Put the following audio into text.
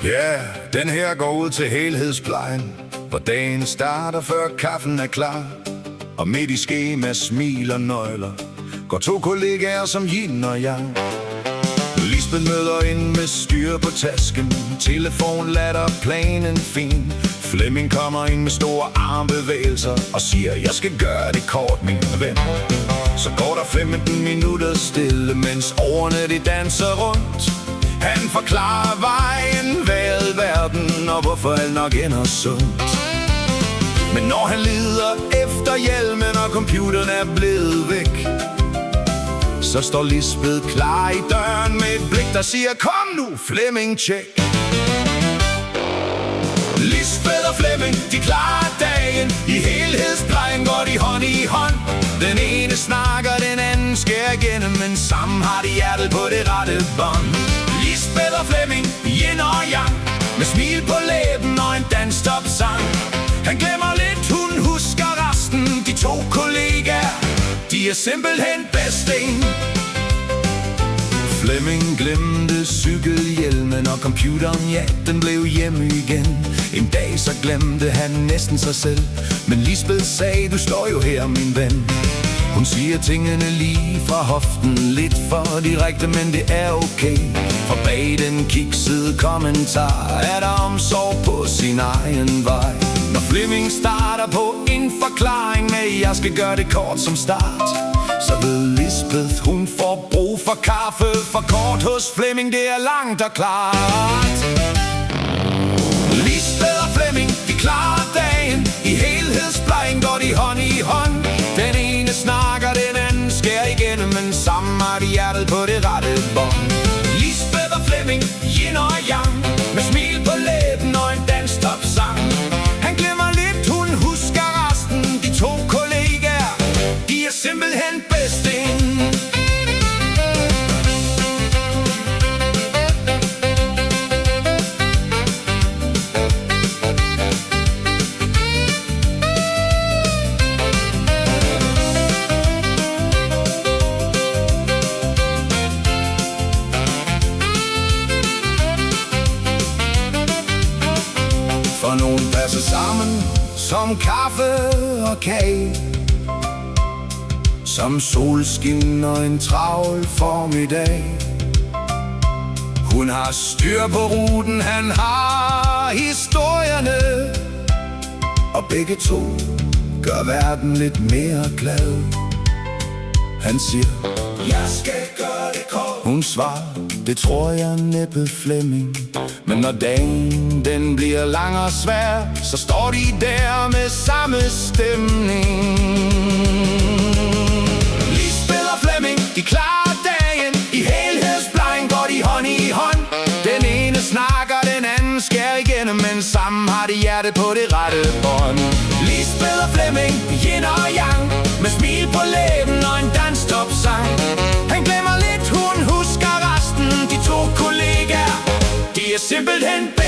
Ja, den her går ud til helhedsplejen, hvor dagen starter før kaffen er klar. Og midt i skema, smil og nøgler, går to kollegaer som yin og yang. Lisbeth møder ind med styr på tasken, telefon, latter, planen fin. Flemming kommer ind med store armbevægelser og siger, jeg skal gøre det kort, min ven. Så går der 15 minutter stille, mens ordene de danser rundt. Han forklarer vejen, vejret, verden og hvorfor alt nok ender sundt. Men når han leder efter hjelmen og computeren er blevet væk, så står Lisbeth klar i døren med et blik, der siger, kom nu, Flemming, tjek. Lisbeth og Flemming, de klarer dagen. I helhedsplejen går de hånd i hånd. Den ene snakker, den anden skærer igennem, men sammen har de hjertet på det rette bånd. Lisbeth og Flemming, yin og yang, med smil på læben og en danstop-sang. Han glemmer lidt, hun husker resten. De to kollegaer, de er simpelthen bedst en. Flemming glemte cykelhjelmen og computeren, ja, den blev hjemme igen. En dag så glemte han næsten sig selv, men Lisbeth sagde, du står jo her, min ven. Hun siger tingene lige fra hoften, lidt for direkte, men det er okay. For bag den kiksede kommentar er der omsorg på sin egen vej. Når Flemming starter på en forklaring med, jeg skal gøre det kort som start, så ved Lisbeth, hun får brug for kaffe. For kort hos Flemming, det er langt og klart. Lisbeth og Flemming, de klarer dagen. I helhedsplejen går de hånd i hånd. Den ene snakker, den anden skærer igennem, men sammen har de hjertet på det rette bånd. Lisbeth og Flemming, yin og yang, med smil på læben og en danstop-sang. Han glemmer lidt, hun husker resten. De to kollegaer, de er simpelthen bedst en. For nogen passer sammen som kaffe og kage, som solskin og en travl formiddag. Hun har styr på ruten, han har historierne, og begge to gør verden lidt mere glad. Han siger, jeg skal gøre det kort. Hun svarer, det tror jeg næppe, Flemming. Men når dagen den bliver lang og svær, så står de der med samme stemning. Lisbeth og Flemming, de klarer dagen. I helhedsplejen går de hånd i hånd. Den ene snakker, den anden skærer igennem, men sammen har de hjertet på det rette bånd. Lisbeth og Flemming, yin og yang, med smil på læben og en danstop-sang. Han glemmer lidt, hun husker resten. De to kollegaer, de er simpelthen bedst.